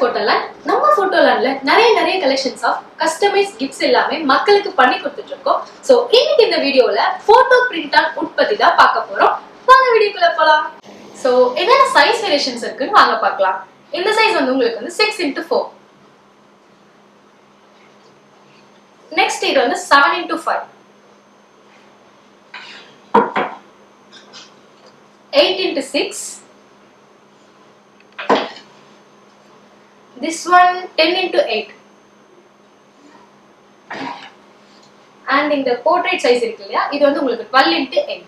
Photoland. நம்ம Photolandல நிறைய collections of customise gifts எல்லாமே மக்களுக்கு பண்ணி கொடுத்துட்டு இருக்கோம். சோ இன்னைக்கு இந்த வீடியோல போட்டோ பிரிண்ட் ஆன் உட் பத்தி தான் பார்க்க போறோம். வாங்க வீடியோக்குள்ள போலாம். சோ என்னென்ன சைஸ் வேரியேஷன்ஸ் இருக்குன்னு வாங்க பார்க்கலாம். இந்த சைஸ் வந்து உங்களுக்கு வந்து 6x4. நெக்ஸ்ட் இது வந்து 7x5. 8x6. This one 10x8. And in the portrait size இருக்கு இல்லையா, இது வந்து உங்களுக்கு 12x8.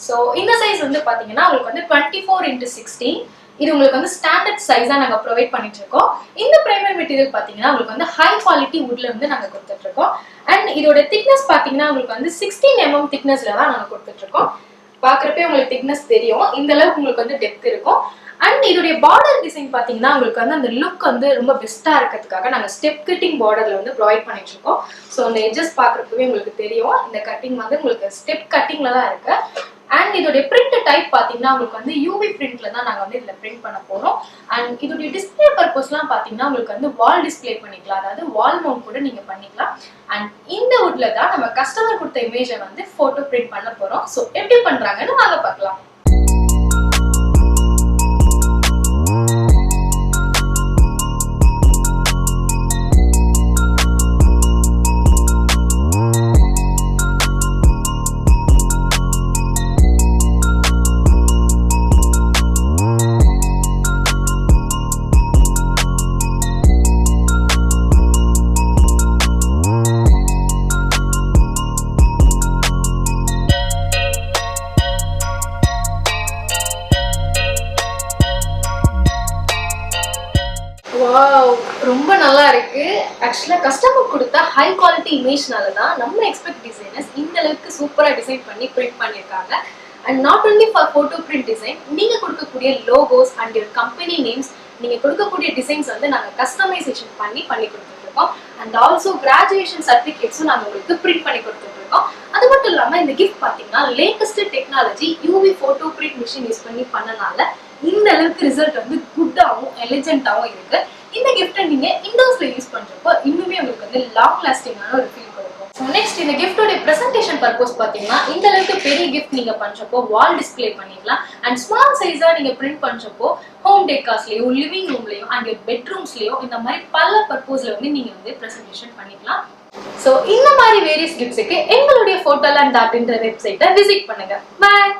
So இந்த சைஸ் வந்து பாத்தீங்கன்னா உங்களுக்கு வந்து 24x16. இது உங்களுக்கு வந்து ஸ்டாண்டர்ட் சைஸா நாங்க ப்ரொவைட் பண்ணிட்டு இருக்கோம். இந்த பிரைமர் மெட்டீரியல் பாத்தீங்கன்னா உங்களுக்கு வந்து ஹை குவாலிட்டி வுட்ல இருந்து நாங்க கொடுத்துட்டு இருக்கோம். அண்ட் இதோட திக்னஸ் பாத்தீங்கன்னா உங்களுக்கு வந்து 16 mm திக்னஸ்ல தான் நாங்க கொடுத்துட்டு இருக்கோம். பாக்குறப்பே உங்களுக்கு திக்னஸ் தெரியும். இந்த அளவுக்கு உங்களுக்கு வந்து டெப்த் இருக்கும். அண்ட் இதோட பார்டர் டிசைன் பாத்தீங்கன்னா உங்களுக்கு வந்து அந்த லுக் வந்து ரொம்ப பெஸ்டா இருக்கிறதுக்காக நாங்க ஸ்டெப் கட்டிங் பார்டர்ல வந்து ப்ரொவைட் பண்ணிட்டு இருக்கோம். ஸோ அந்த எட்ஜஸ் பாக்குறப்பவே உங்களுக்கு தெரியும். இந்த கட்டிங் வந்து உங்களுக்கு ஸ்டெப் கட்டிங்ல தான் இருக்கு. அண்ட் இதோட பிரிண்ட் டைப் பாத்தீங்கன்னா உங்களுக்கு வந்து யூவி பிரிண்ட்ல தான் நாங்க வந்து இதுல பிரிண்ட் பண்ண போறோம். அண்ட் இதோட டிஸ்பிளே பர்பஸ்லாம் பாத்தீங்கன்னா உங்களுக்கு வந்து வால் டிஸ்பிளே பண்ணிக்கலாம், அதாவது வால் மவுண்ட் கூட நீங்க பண்ணிக்கலாம். அண்ட் இந்த வுட்ல தான் நம்ம கஸ்டமர் கொடுத்த இமேஜை வந்து போட்டோ பிரிண்ட் பண்ண போறோம். ஸோ எப்படி பண்றாங்கன்னு வாங்க பார்க்கலாம். வாவ், ரொம்ப நல்லா இருக்கு. ஆக்சுவலா கஸ்டமர் கொடுத்த ஹை குவாலிட்டி இமேஜ்னால தான் நம்ம எக்ஸ்பெக்ட் டிசைனர்ஸ் இந்த அளவுக்கு சூப்பரா டிசைன் பண்ணி பிரிண்ட் பண்ணிருக்காங்க. And not only for photo print design, நீங்க கொடுக்கக்கூடிய logos and your company names, நீங்க கொடுக்கக்கூடிய டிசைன்ஸ் வந்து நாங்க கஸ்டமைசேஷன் பண்ணி கொடுத்துட்டு இருக்கோம். அண்ட் ஆல்சோ கிராஜுவேஷன் சர்டிபிகேட்ஸும் நாங்க உங்களுக்கு பிரிண்ட் பண்ணி கொடுத்துட்டு இருக்கோம். அது மட்டும் இல்லாம இந்த கிஃப்ட் பாத்தீங்கன்னா latest technology UV photo print machine use பண்ணி பண்ணனால இந்த அளவுக்கு ரிசல்ட் வந்து குட்டாவும் எலிஜென்ட்டாவும் இருக்கு. இந்த கிஃப்ட்டை நீங்க இண்டோர்ஸ்ல யூஸ் பண்றப்போ இன்னுமே உங்களுக்கு வந்து லாங் லாஸ்டிங்கான ஒரு ஃபீல் கொடுக்கும். ஸோ நெக்ஸ்ட் இந்த கிஃப்டோட பிரசன்டேஷன் பர்பஸ் பாத்தீங்கன்னா இந்த அளவுக்கு பெரிய கிஃப்ட் நீங்க பண்றப்போ வால் டிஸ்பிளே பண்ணிக்கலாம். அண்ட் ஸ்மால் சைஸா நீங்க பிரிண்ட் பண்றப்போ ஹோம் டெக்கார்ஸ்லயும் லிவிங் ரூம்லயும் அண்ட் பெட்ரூம்ஸ்லயும் இந்த மாதிரி பல பர்பஸ்ல வந்து நீங்க வந்து பிரசன்டேஷன் பண்ணிக்கலாம். ஸோ இந்த மாதிரி வேரியஸ் கிஃப்ட்ஸுக்கு எங்களுடைய Photoland.in வெப்சைட்டை விசிட் பண்ணுங்க. பாய்.